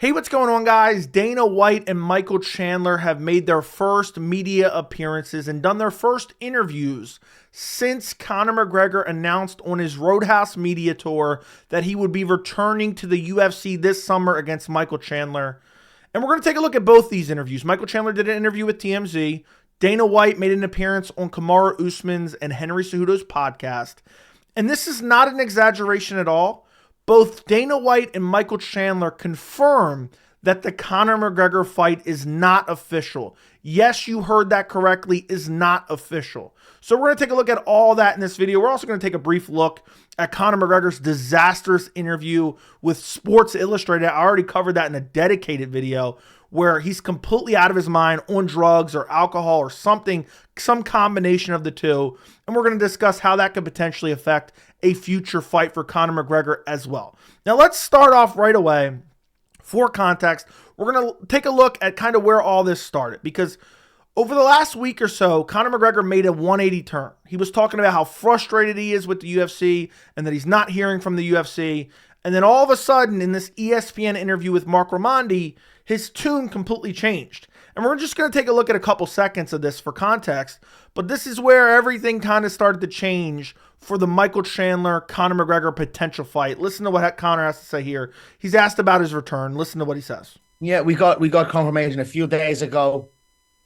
Hey, what's going on, guys? Dana White and Michael Chandler have made their first media appearances and done their first interviews since Conor McGregor announced on his Roadhouse media tour that he would be returning to the UFC this summer against Michael Chandler. And we're going to take a look at both these interviews. Michael Chandler did an interview with TMZ. Dana White made an appearance on Kamaru Usman's and Henry Cejudo's podcast. And this is not an exaggeration at all. Both Dana White and Michael Chandler confirm that the Conor McGregor fight is not official. Yes, you heard that correctly, is not official. So we're going to take a look at all that in this video. We're also going to take a brief look at Conor McGregor's disastrous interview with Sports Illustrated. I already covered that in a dedicated video where he's completely out of his mind on drugs or alcohol or something, some combination of the two. And we're going to discuss how that could potentially affect a future fight for Conor McGregor as well. Now let's start off right away. For context, we're going to take a look at kind of where all this started, because over the last week or so, Conor McGregor made a 180 turn. He was talking about how frustrated he is with the UFC and that he's not hearing from the UFC. And then all of a sudden, in this ESPN interview with Mark Raimondi, his tune completely changed. And we're just going to take a look at a couple seconds of this for context. But this is where everything kind of started to change for the Michael Chandler, Conor McGregor potential fight. Listen to what Conor has to say here. He's asked about his return. Listen to what he says. Yeah, we got confirmation a few days ago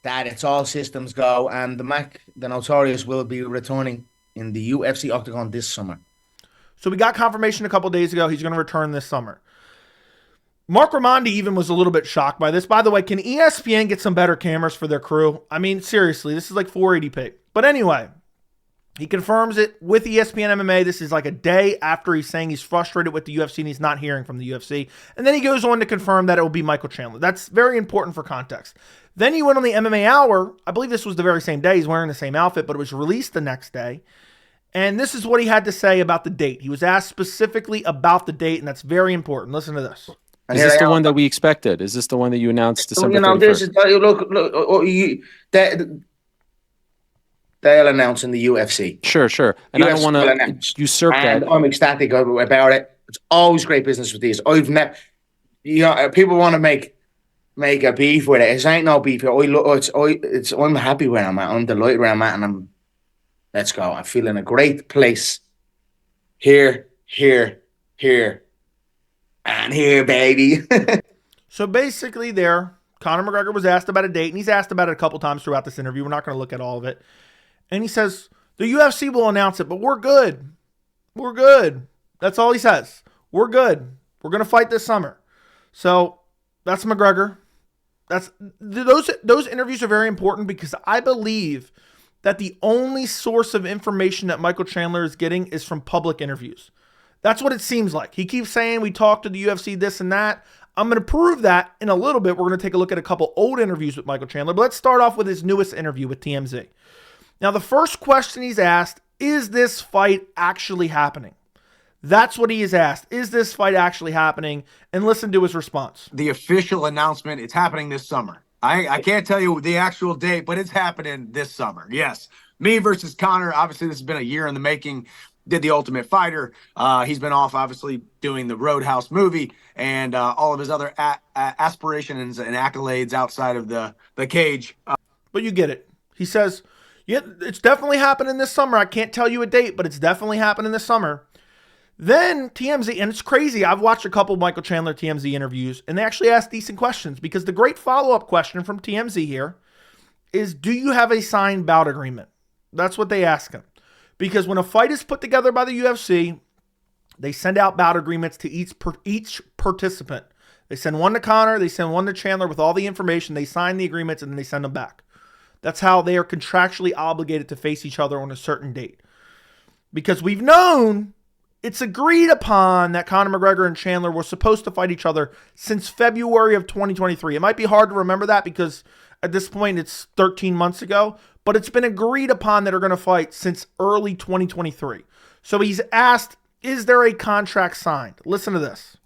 that it's all systems go, and the Notorious will be returning in the UFC Octagon this summer. So we got confirmation a couple days ago. He's going to return this summer. Mark Raimondi even was a little bit shocked by this. By the way, can ESPN get some better cameras for their crew? I mean, seriously, this is like 480p. But anyway, he confirms it with ESPN MMA. This is like a day after he's saying he's frustrated with the UFC and he's not hearing from the UFC. And then he goes on to confirm that it will be Michael Chandler. That's very important for context. Then he went on the MMA Hour. I believe this was the very same day. He's wearing the same outfit, but it was released the next day. And this is what he had to say about the date. He was asked specifically about the date, and that's very important. Listen to this. Is this the one that we expected? Is this the one that you announced December 31st? This is, they'll announce in the UFC. Sure. And UFC I don't want to usurp that. I'm ecstatic about it. It's always great business with these. I've never, people want to make a beef with it. It ain't no beef. I'm happy where I'm at. I'm delighted where I'm at, and let's go. I feel in a great place. Here, and here, baby. So basically there, Conor McGregor was asked about a date, and he's asked about it a couple times throughout this interview. We're not going to look at all of it. And he says, the UFC will announce it, but we're good. We're good. That's all he says. We're good. We're going to fight this summer. So that's McGregor. Those interviews are very important because I believe that the only source of information that Michael Chandler is getting is from public interviews. That's what it seems like. He keeps saying we talked to the UFC, this and that. I'm going to prove that in a little bit. We're going to take a look at a couple old interviews with Michael Chandler. But let's start off with his newest interview with TMZ. Now, the first question he's asked, is this fight actually happening? That's what he is asked. Is this fight actually happening? And listen to his response. The official announcement, it's happening this summer. I can't tell you the actual date, but it's happening this summer. Yes. Me versus Conor. Obviously, this has been a year in the making. Did the Ultimate Fighter. He's been off, obviously, doing the Roadhouse movie and all of his other aspirations and accolades outside of the cage. But you get it. He says, yeah, it's definitely happening this summer. I can't tell you a date, but it's definitely happening this summer. Then TMZ, and it's crazy. I've watched a couple Michael Chandler TMZ interviews, and they actually ask decent questions because the great follow-up question from TMZ here is, do you have a signed bout agreement? That's what they ask him. Because when a fight is put together by the UFC, they send out bout agreements to each participant. They send one to Conor, they send one to Chandler with all the information, they sign the agreements, and then they send them back. That's how they are contractually obligated to face each other on a certain date. Because we've known, it's agreed upon that Conor McGregor and Chandler were supposed to fight each other since February of 2023. It might be hard to remember that because at this point it's 13 months ago, but it's been agreed upon that they're going to fight since early 2023. So he's asked, is there a contract signed? Listen to this.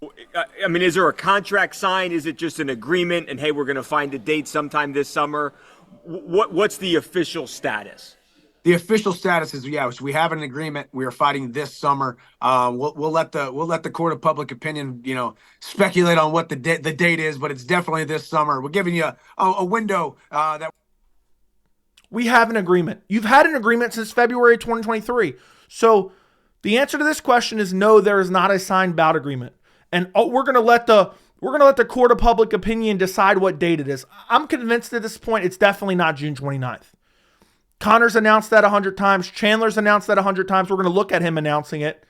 I mean, is there a contract signed? Is it just an agreement? And hey, we're going to find a date sometime this summer. What's the official status? The official status is, yeah, we have an agreement. We are fighting this summer. We'll let the court of public opinion, speculate on what the date is, but it's definitely this summer. We're giving you a window that We have an agreement. You've had an agreement since February 2023. So the answer to this question is no, there is not a signed bout agreement. And we're going to let the court of public opinion decide what date it is. I'm convinced at this point it's definitely not June 29th. Conor's announced that 100 times. Chandler's announced that 100 times. We're going to look at him announcing it.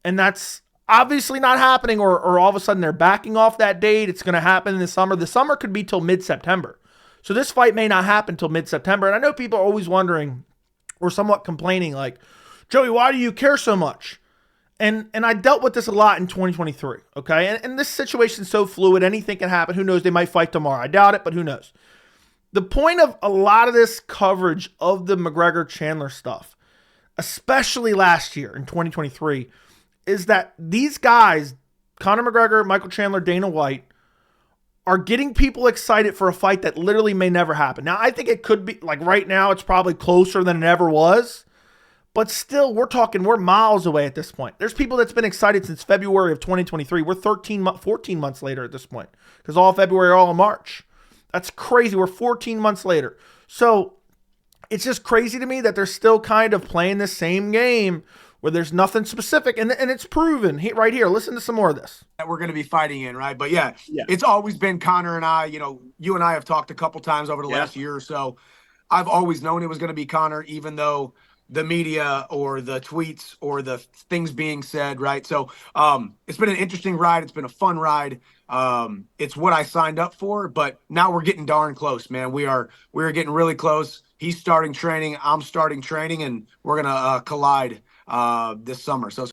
And that's obviously not happening, or all of a sudden they're backing off that date. It's going to happen in the summer. The summer could be till mid-September. So this fight may not happen till mid-September. And I know people are always wondering or somewhat complaining like, Joey, why do you care so much? And I dealt with this a lot in 2023, okay? And this situation's so fluid. Anything can happen. Who knows? They might fight tomorrow. I doubt it, but who knows? The point of a lot of this coverage of the McGregor-Chandler stuff, especially last year in 2023, is that these guys, Conor McGregor, Michael Chandler, Dana White, are getting people excited for a fight that literally may never happen. Now, I think it could be, like right now, it's probably closer than it ever was. But still, we're miles away at this point. There's people that's been excited since February of 2023. We're 14 months later at this point. Because all February, all of March. That's crazy. We're 14 months later. So it's just crazy to me that they're still kind of playing the same game where there's nothing specific. And it's proven right here. Listen to some more of this. that we're going to be fighting in, right? But yeah, it's always been Conor and I. You and I have talked a couple times over the last year or so. I've always known it was going to be Conor, even though the media or the tweets or the things being said, right? So it's been an interesting ride. It's been a fun ride. It's what I signed up for, but now we're getting darn close, man. We are getting really close. He's starting training. I'm starting training, and we're going to collide this summer. So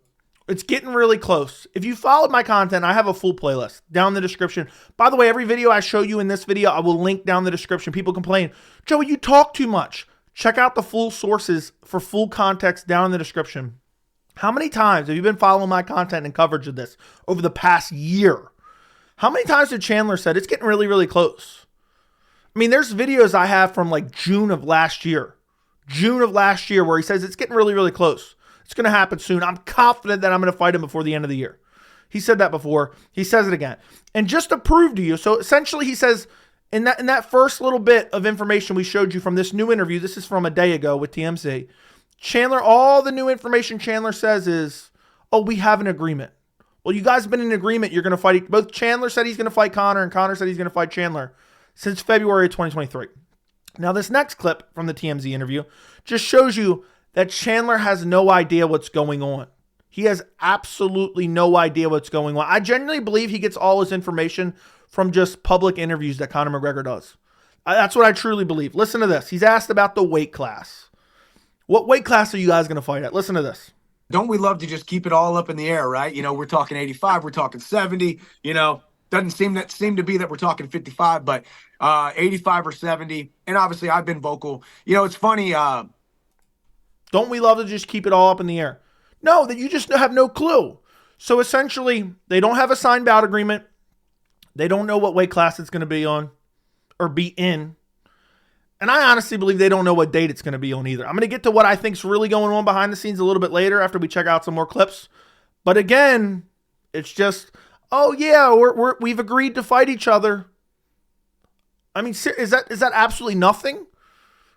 it's getting really close. If you followed my content, I have a full playlist down in the description. By the way, every video I show you in this video, I will link down in the description. People complain, Joey, you talk too much. Check out the full sources for full context down in the description. How many times have you been following my content and coverage of this over the past year? How many times did Chandler said it's getting really, really close? I mean, there's videos I have from like June of last year where he says it's getting really, really close. It's going to happen soon. I'm confident that I'm going to fight him before the end of the year. He said that before. He says it again. And just to prove to you, so essentially he says in that first little bit of information we showed you from this new interview, this is from a day ago with TMZ, Chandler, all the new information Chandler says is, oh, we have an agreement. Well, you guys have been in agreement. You're going to fight. Both Chandler said he's going to fight Conor, and Conor said he's going to fight Chandler since February 2023. Now, this next clip from the TMZ interview just shows you that Chandler has no idea what's going on. He has absolutely no idea what's going on. I genuinely believe he gets all his information from just public interviews that Conor McGregor does. That's what I truly believe. Listen to this. He's asked about the weight class. What weight class are you guys going to fight at? Listen to this. don't we love to just keep it all up in the air, right? We're talking 85, we're talking 70, doesn't seem to be that we're talking 55, but 85 or 70. And obviously I've been vocal. It's funny. Don't we love to just keep it all up in the air? No, that you just have no clue. So essentially, they don't have a signed bout agreement. They don't know what weight class it's going to be on or be in. And I honestly believe they don't know what date it's going to be on either. I'm going to get to what I think is really going on behind the scenes a little bit later after we check out some more clips. But again, it's just, oh yeah, we've agreed to fight each other. I mean, is that absolutely nothing?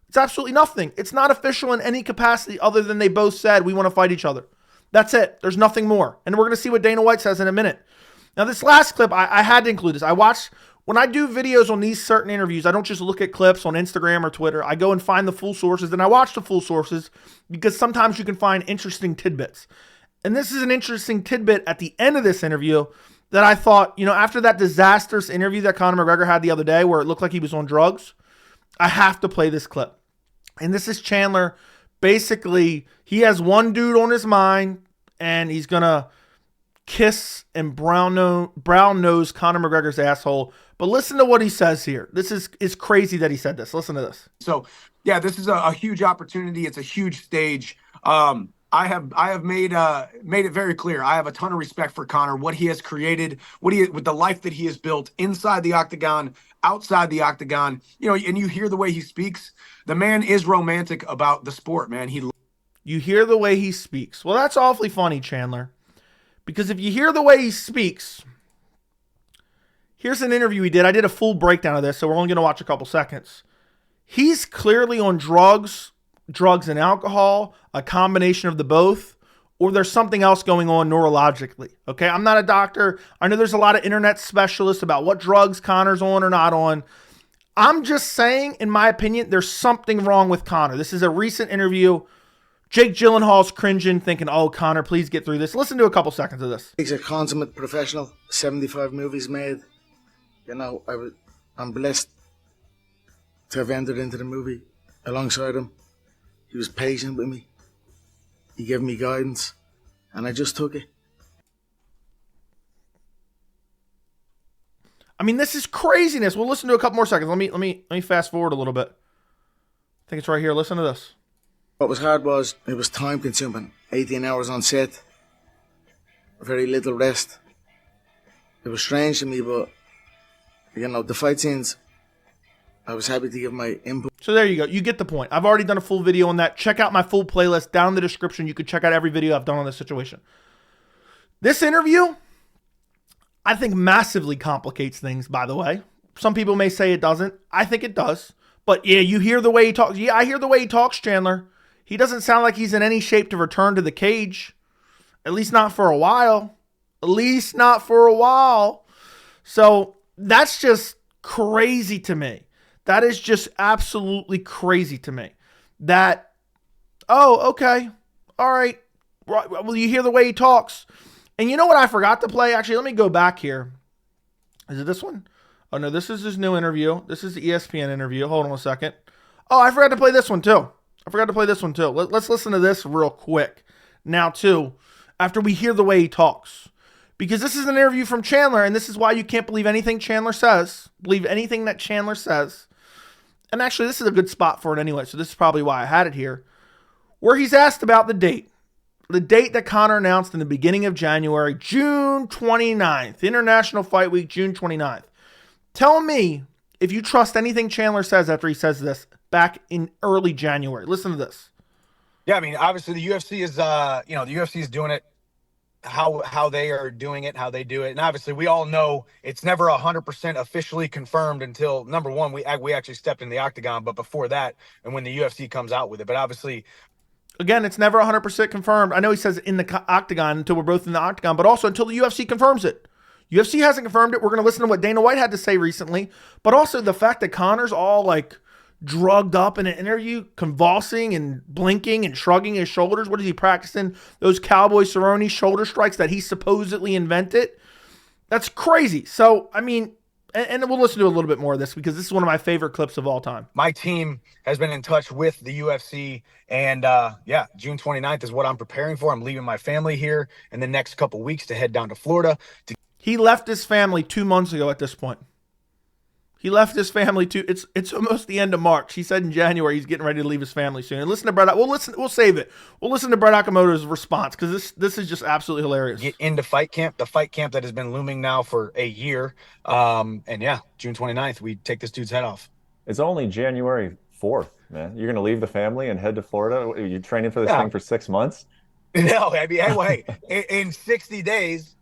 It's absolutely nothing. It's not official in any capacity other than they both said we want to fight each other. That's it. There's nothing more. And we're going to see what Dana White says in a minute. Now, this last clip, I had to include this. When I do videos on these certain interviews, I don't just look at clips on Instagram or Twitter. I go and find the full sources, and I watch the full sources because sometimes you can find interesting tidbits. And this is an interesting tidbit at the end of this interview that I thought, after that disastrous interview that Conor McGregor had the other day where it looked like he was on drugs, I have to play this clip. And this is Chandler. Basically, he has one dude on his mind, and he's going to kiss and brown nose Conor McGregor's asshole. But listen to what he says here. This is crazy that he said this. Listen to this. So, yeah, this is a huge opportunity. It's a huge stage. I have made it very clear. I have a ton of respect for Conor, what he has created, with the life that he has built inside the octagon, outside the octagon. You know, and you hear the way he speaks. The man is romantic about the sport, man. You hear the way he speaks. Well, that's awfully funny, Chandler. Because if you hear the way he speaks, here's an interview he did. I did a full breakdown of this, so we're only going to watch a couple seconds. He's clearly on drugs and alcohol, a combination of the both, or there's something else going on neurologically. Okay, I'm not a doctor. I know there's a lot of internet specialists about what drugs Conor's on or not on. I'm just saying, in my opinion, there's something wrong with Conor. This is a recent interview. Jake Gyllenhaal's cringing, thinking, oh, Conor, please get through this. Listen to a couple seconds of this. He's a consummate professional, 75 movies made. You know, I'm blessed to have entered into the movie alongside him. He was patient with me. He gave me guidance, and I just took it. I mean, this is craziness. We'll listen to a couple more seconds. Let me fast forward a little bit. I think it's right here. Listen to this. What was hard was it was time consuming. 18 hours on set, very little rest. It was strange to me, but you know, the fight scenes, I was happy to give my input. So there you go. You get the point. I've already done a full video on that. Check out my full playlist down in the description. You could check out every video I've done on this situation. This interview, I think, massively complicates things, by the way. Some people may say it doesn't. I think it does. But yeah, you hear the way he talks. Yeah, I hear the way he talks, Chandler. He doesn't sound like he's in any shape to return to the cage. At least not for a while. At least not for a while. So that's just crazy to me. That is just absolutely crazy to me. That, oh, okay. All right. Well, you hear the way he talks. And you know what I forgot to play? Actually, let me go back here. Is it this one? Oh, no, this is his new interview. This is the ESPN interview. Hold on a second. Oh, I forgot to play this one, too. Let's listen to this real quick now, too, after we hear the way he talks. Because this is an interview from Chandler, and this is why you can't believe anything Chandler says. Believe anything that Chandler says. And actually, this is a good spot for it anyway, so this is probably why I had it here. Where he's asked about the date. The date that Conor announced in the beginning of January, June 29th. International Fight Week, June 29th. Tell me if you trust anything Chandler says after he says this back in early January. Listen to this. Yeah, I mean, obviously the UFC is, the UFC is doing it how they are doing it, how they do it, and obviously we all know it's never 100% officially confirmed until number one we actually stepped in the octagon. But before that, and when the UFC comes out with it, but obviously, again, it's never 100% confirmed. I know he says in the octagon until we're both in the octagon, but also until the UFC confirms it. UFC hasn't confirmed it. We're going to listen to what Dana White had to say recently, but also the fact that Conor's all like drugged up in an interview, convulsing and blinking and shrugging his shoulders. What is he practicing? Those Cowboy Cerrone shoulder strikes that he supposedly invented? That's crazy. So, I mean, and we'll listen to a little bit more of this because this is one of my favorite clips of all time. My team has been in touch with the UFC, and yeah, June 29th is what I'm preparing for. I'm leaving my family here in the next couple weeks to head down to Florida. He left his family 2 months ago at this point. He left his family it's almost the end of March. He said in January he's getting ready to leave his family soon. And listen to Brett. We'll save it. We'll listen to Brett Okamoto's response because this is just absolutely hilarious. Get into fight camp, the fight camp that has been looming now for a year. And yeah, June 29th, we take this dude's head off. It's only January 4th, man. You're going to leave the family and head to Florida? You're training for this thing for 6 months? No, I mean, anyway, in 60 days,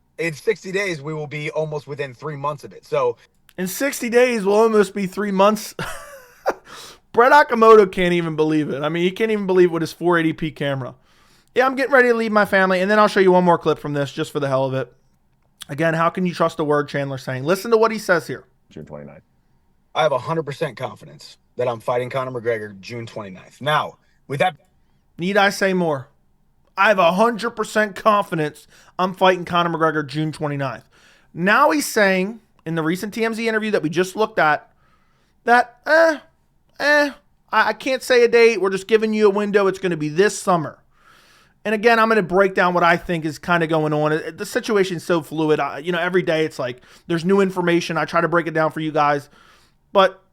we will be almost within 3 months of it. So in 60 days, will almost be 3 months. Brett Okamoto can't even believe it. I mean, he can't even believe it with his 480p camera. Yeah, I'm getting ready to leave my family, and then I'll show you one more clip from this just for the hell of it. Again, how can you trust a word Chandler's saying? Listen to what he says here. June 29th. I have 100% confidence that I'm fighting Conor McGregor June 29th. Now, with that... Need I say more? I have 100% confidence I'm fighting Conor McGregor June 29th. Now he's saying, in the recent TMZ interview that we just looked at, that, I can't say a date. We're just giving you a window. It's going to be this summer. And again, I'm going to break down what I think is kind of going on. The situation's so fluid. Every day it's like there's new information. I try to break it down for you guys. But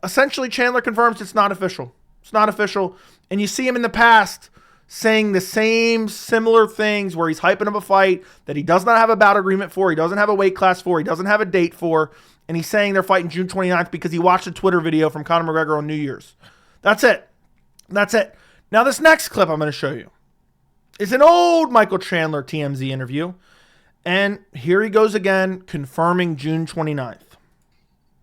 essentially, Chandler confirms it's not official. It's not official. And you see him in the past saying the same similar things where he's hyping up a fight that he does not have a bout agreement for, he doesn't have a weight class for, he doesn't have a date for, and he's saying they're fighting June 29th because he watched a Twitter video from Conor McGregor on New Year's. That's it. That's it. Now this next clip I'm going to show you is an old Michael Chandler TMZ interview, and here he goes again confirming June 29th.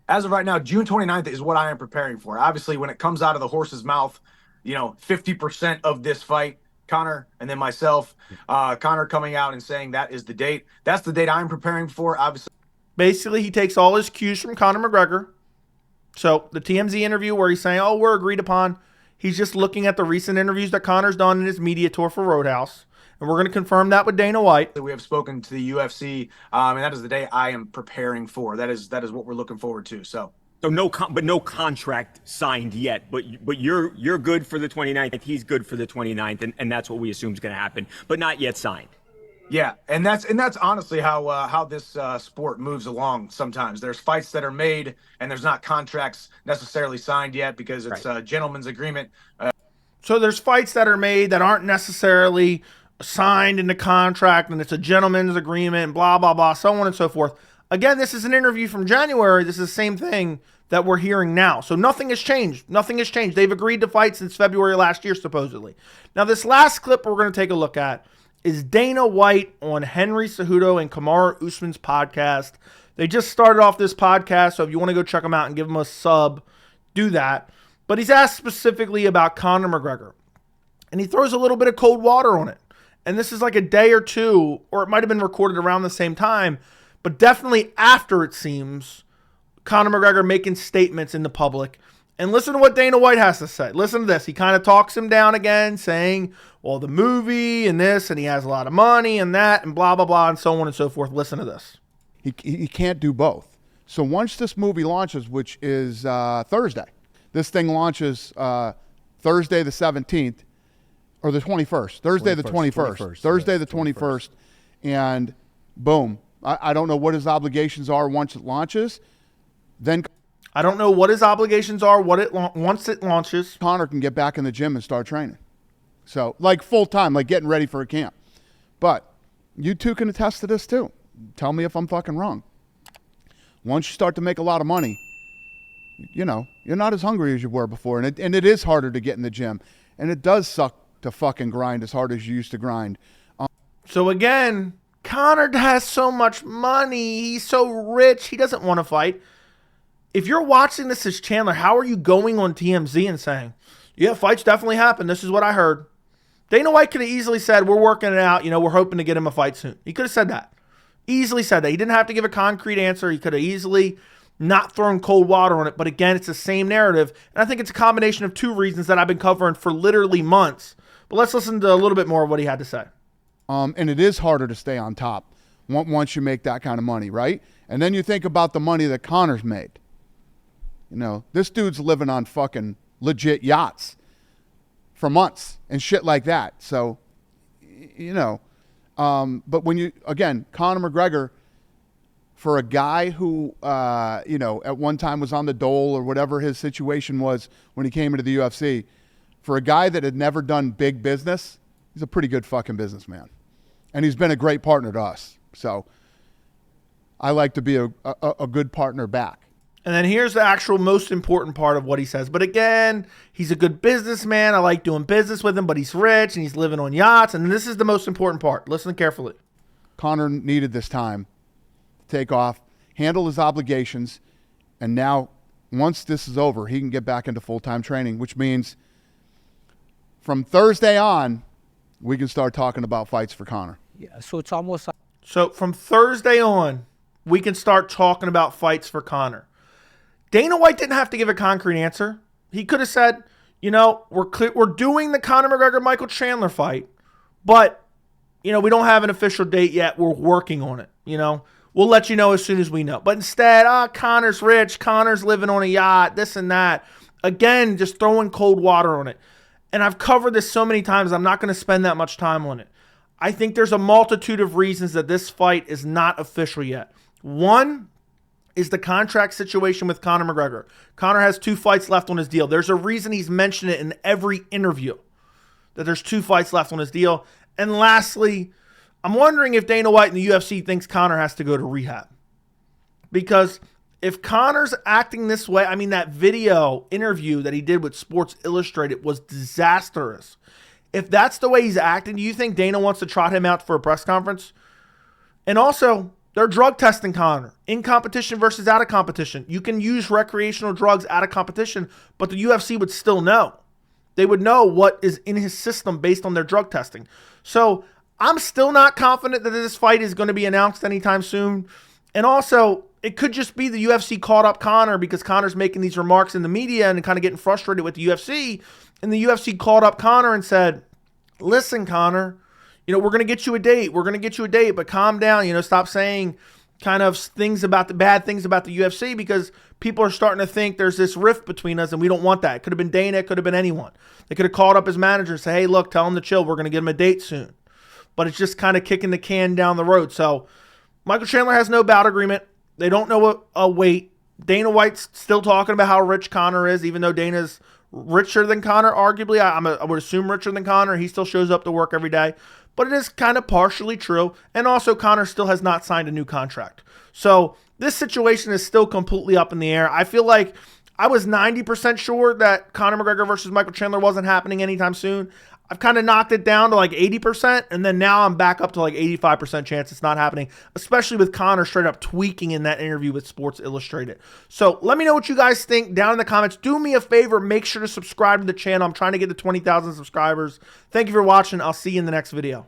As of right now, June 29th is what I am preparing for. Obviously, when it comes out of the horse's mouth, 50% of this fight, Conor and then myself, Conor coming out and saying that is the date. That's the date I'm preparing for. Obviously, basically he takes all his cues from Conor McGregor. So the TMZ interview where he's saying, "Oh, we're agreed upon," he's just looking at the recent interviews that Conor's done in his media tour for Roadhouse. And we're going to confirm that with Dana White. We have spoken to the UFC, and that is the day I am preparing for. That is what we're looking forward to. So no contract signed yet. But you're good for the 29th. He's good for the 29th, and that's what we assume is going to happen. But not yet signed. Yeah, and that's honestly how this sport moves along. Sometimes there's fights that are made, and there's not contracts necessarily signed yet because it's a gentleman's agreement. So there's fights that are made that aren't necessarily signed in the contract, and it's a gentleman's agreement, blah, blah, blah, so on and so forth. Again, this is an interview from January. This is the same thing that we're hearing now. So nothing has changed. Nothing has changed. They've agreed to fight since February last year, supposedly. Now, this last clip we're going to take a look at is Dana White on Henry Cejudo and Kamaru Usman's podcast. They just started off this podcast, so if you want to go check them out and give them a sub, do that. But he's asked specifically about Conor McGregor, and he throws a little bit of cold water on it. And this is like a day or two, or it might have been recorded around the same time, but definitely after, it seems, Conor McGregor making statements in the public. And listen to what Dana White has to say. Listen to this. He kind of talks him down again, saying, well, the movie and this, and he has a lot of money and that, and blah, blah, blah, and so on and so forth. Listen to this. He can't do both. So once this movie launches, which is Thursday, this thing launches Thursday the 17th, or the 21st, Thursday the 21st, Thursday the 21st, and boom. I don't know what his obligations are once it launches. Then I don't know what his obligations are once it launches. Conor can get back in the gym and start training. So, like full time, like getting ready for a camp. But you two can attest to this too. Tell me if I'm fucking wrong. Once you start to make a lot of money, you're not as hungry as you were before. And it is harder to get in the gym. And it does suck to fucking grind as hard as you used to grind. So again, Conor has so much money. He's so rich. He doesn't want to fight. If you're watching this as Chandler, how are you going on TMZ and saying, yeah, fights definitely happen. This is what I heard. Dana White could have easily said, we're working it out. We're hoping to get him a fight soon. He could have said that. Easily said that. He didn't have to give a concrete answer. He could have easily not thrown cold water on it. But again, it's the same narrative. And I think it's a combination of two reasons that I've been covering for literally months. But let's listen to a little bit more of what he had to say. And it is harder to stay on top once you make that kind of money, right? And then you think about the money that Conor's made. This dude's living on fucking legit yachts for months and shit like that. So, but when Conor McGregor, for a guy who, at one time was on the dole or whatever his situation was when he came into the UFC, for a guy that had never done big business, he's a pretty good fucking businessman. And he's been a great partner to us. So I like to be a good partner back. And then here's the actual most important part of what he says. But again, he's a good businessman. I like doing business with him, but he's rich and he's living on yachts. And this is the most important part. Listen carefully. Conor needed this time to take off, handle his obligations, and now once this is over, he can get back into full-time training, which means from Thursday on, we can start talking about fights for Conor. Yeah, so it's almost like... So from Thursday on, we can start talking about fights for Conor. Dana White didn't have to give a concrete answer. He could have said, we're doing the Conor McGregor-Michael Chandler fight, but, we don't have an official date yet. We're working on it, We'll let you know as soon as we know. But instead, Conor's rich. Conor's living on a yacht, this and that. Again, just throwing cold water on it. And I've covered this so many times, I'm not going to spend that much time on it. I think there's a multitude of reasons that this fight is not official yet. One is the contract situation with Conor McGregor. Conor has 2 fights left on his deal. There's a reason he's mentioned it in every interview. that there's 2 fights left on his deal. And lastly, I'm wondering if Dana White and the UFC thinks Conor has to go to rehab. Because if Conor's acting this way, I mean, that video interview that he did with Sports Illustrated was disastrous. If that's the way he's acting, do you think Dana wants to trot him out for a press conference? And also, they're drug testing Conor in competition versus out of competition. You can use recreational drugs out of competition, but the UFC would still know. They would know what is in his system based on their drug testing. So I'm still not confident that this fight is going to be announced anytime soon. And also, it could just be the UFC caught up Conor because Conor's making these remarks in the media and kind of getting frustrated with the UFC. And the UFC called up Conor and said, listen, Conor, you know, we're going to get you a date. We're going to get you a date, but calm down. You know, stop saying kind of things about the bad things about the UFC because people are starting to think there's this rift between us and we don't want that. It could have been Dana. It could have been anyone. They could have called up his manager and say, hey, look, tell him to chill. We're going to get him a date soon. But it's just kind of kicking the can down the road. So Michael Chandler has no bout agreement. They don't know what a weight. Dana White's still talking about how rich Conor is, even though Dana's richer than Conor, arguably. I would assume richer than Conor. He still shows up to work every day. But it is kind of partially true. And also, Conor still has not signed a new contract. So this situation is still completely up in the air. I feel like I was 90% sure that Conor McGregor versus Michael Chandler wasn't happening anytime soon. I've kind of knocked it down to like 80%, and then now I'm back up to like 85% chance it's not happening, especially with Conor straight up tweaking in that interview with Sports Illustrated. So let me know what you guys think down in the comments. Do me a favor, make sure to subscribe to the channel. I'm trying to get to 20,000 subscribers. Thank you for watching. I'll see you in the next video.